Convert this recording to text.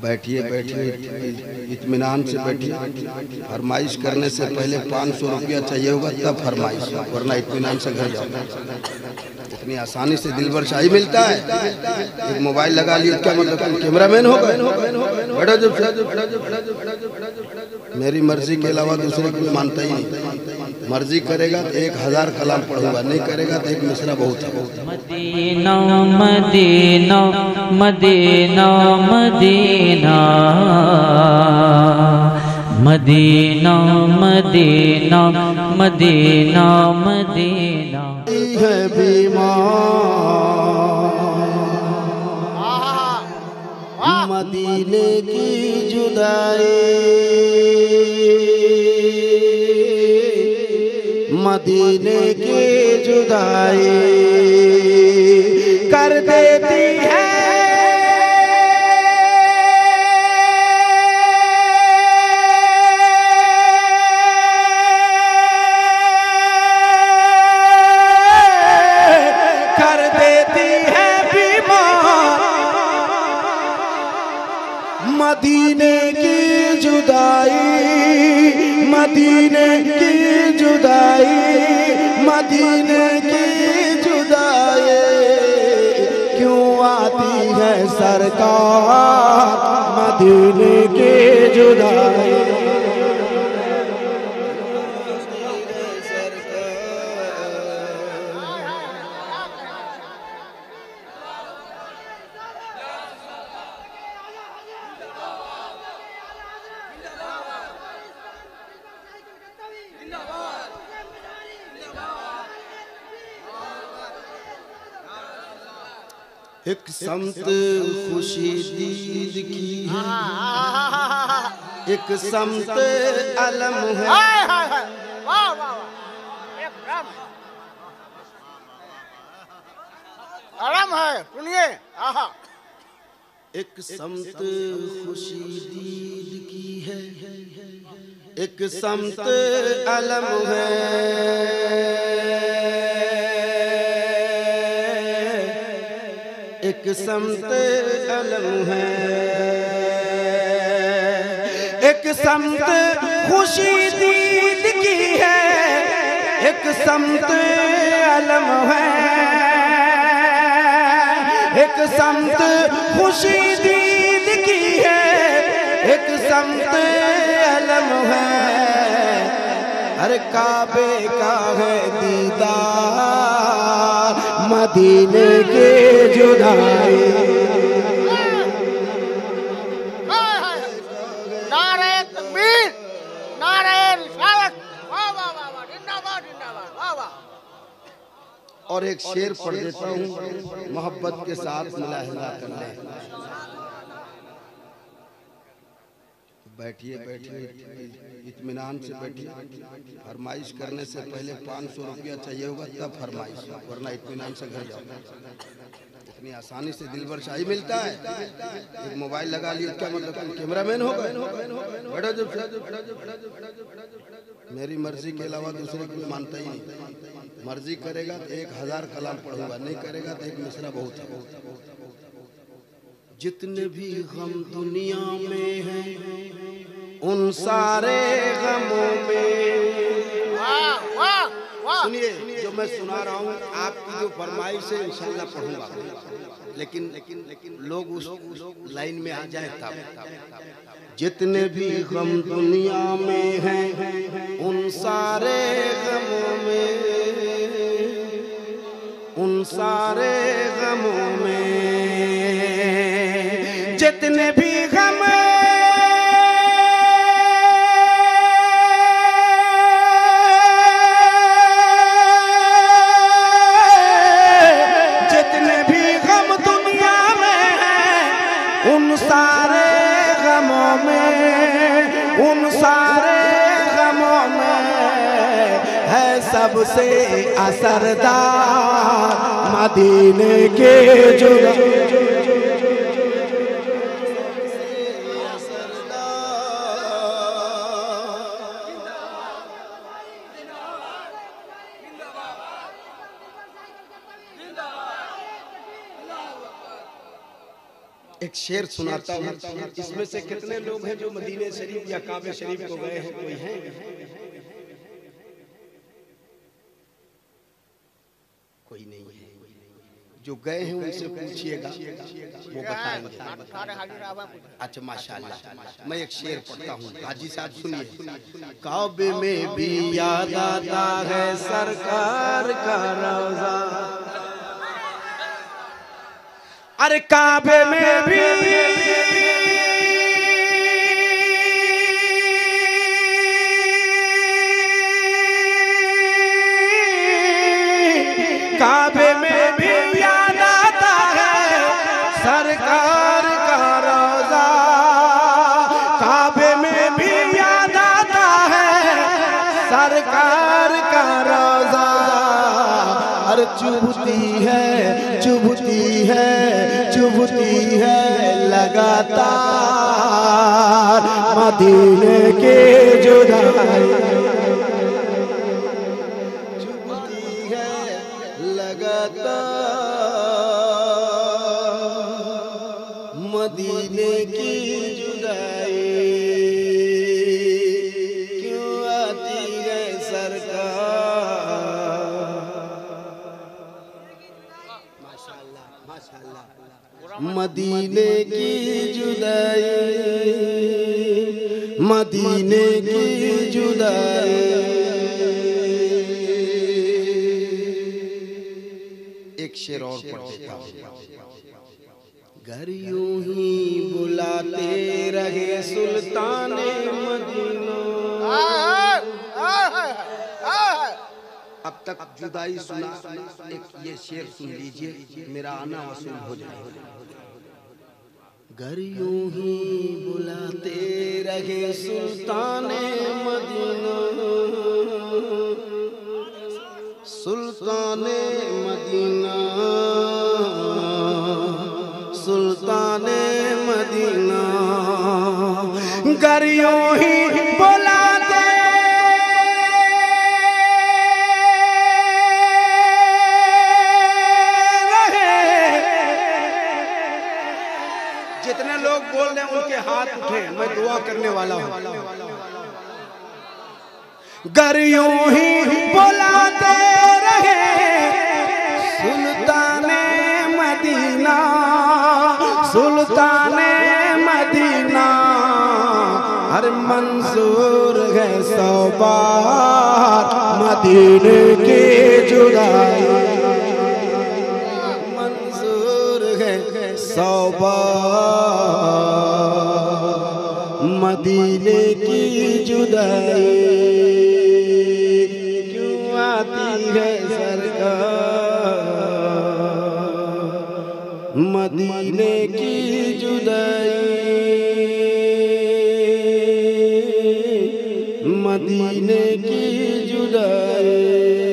बैठिए बैठिए, इत्मीनान से बैठिए। फरमाइश करने से पहले 500 रुपया चाहिए होगा तब फरमाइश, वरना इत्मीनान से घर जाओ। इतनी आसानी से दिलबर शाही मिलता है। एक मोबाइल लगा लिया क्या मतलब तुम कैमरामैन हो गए? मेरी मर्जी के अलावा दूसरे को मानता ही नहीं। मर्जी करेगा तो 1000 कलाम पढ़ूंगा, नहीं करेगा तो एक मिसरा बहुत है। मदीना मदीना मदीना मदीना मदीना मदीना मदीना मदीना है बीमार मदीने की जुदाई, मदीने की जुदाई कर देती है। मदीने की जुदाई, मदीने की जुदाई, मदीने की जुदाई क्यों आती है सरकार? मदीने की जुदाई एक समत खुशी दीद की है, एक समत अलम है। अलम है, सुनिए। एक समत खुशी दीद की है, एक समत अलम है। एक समत अलम है, एक समत खुशी दीद की है, एक समत अलम है। एक समत खुशी दीद की है, एक समत अलम है। हर काबे का है दीदार, मदीने के जुदाई। नारे तकबीर, नारे रिसालत, वाह वाह वाह वाह, जिंदाबाद जिंदाबाद, वाह वाह। और एक शेर पढ़ देता हूँ, मोहब्बत के साथ मुलाहिजा कर ले। बैठिए बैठिए, इत्मीनान से बैठिए। फरमाइश करने से पहले 500 रुपया चाहिए होगा तब फरमाइश, वरना इत्मीनान से घर जाओ। इतनी आसानी से दिलबर शाही मिलता है। एक मोबाइल लगा लिया क्या मतलब तुम कैमरामैन हो गए? मेरी मर्जी के अलावा दूसरे को मानता ही नहीं। मर्जी करेगा तो 1000 कलाम पढ़ूंगा, नहीं करेगा तो एक मिसरा बहुत है। जितने भी गम दुनिया में हैं उन सारे गमों में। सुनिए, जो मैं सुना रहा हूँ आपकी जो फरमाइश है इंशाल्लाह पढ़ूंगा, लेकिन लोग उस लाइन में आ जाए तब। जितने भी गम दुनिया में हैं उन सारे गमों में, उन सारे गमों में जितने भी गम, जितने भी गम दुनिया में हैं उन सारे गमों में, उन सारे गमों में है सबसे असरदार मदीने के जुदाई। एक शेर सुनाता हूँ। इसमें से कितने लोग हैं जो मदीने शरीफ या काबे शरीफ को गए हैं? कोई है? कोई नहीं है। जो गए हैं उनसे पूछिएगा, वो बताएंगे। अच्छा माशाल्लाह। मैं एक शेर पढ़ता हूँ, हाजी साहब सुनिए। काबे में भी याद आता है सरकार का रोजा, अरे काबे में भी काबे में भी याद आता है सरकार का रोजा, काबे में भी याद आता है सरकार का रोजा। अरे चुभती है चुभती है चुभती है लगातार मदीने के जुदाई, चुभती है लगातार मदीने की जुदाई। क्यों आती है सरकार? माशाल्लाह माशाल्लाह। मदीने की जुदाई, मदीने की जुदाई। एक शेर और पढ़ देता हूँ। घर यूं ही बुलाते रहे सुल्ताने मदीना। अब तक जुदाई सुना, एक ये शेर सुन लीजिए, मेरा आना वसूल हो जाए। घर यूं ही बुलाते रहे सुल्ताने मदीना, सुल्ताने मदीना, सुल्ताने मदीना। घर यूं ही बुलाते जितने लोग बोल रहे हैं उनके हाथ उठे, मैं दुआ करने वाला हूँ। घर यूं ही बुलाते रहे सुल्ताने मदीना, सुल्ताने मदीना। हर मंसूर है सौ बार मदीने की जुदाई, मंसूर है सौ बार मदीने की जुदाई। क्यों आती है सरकार मदीने की जुदाई, मदीने की जुदाई।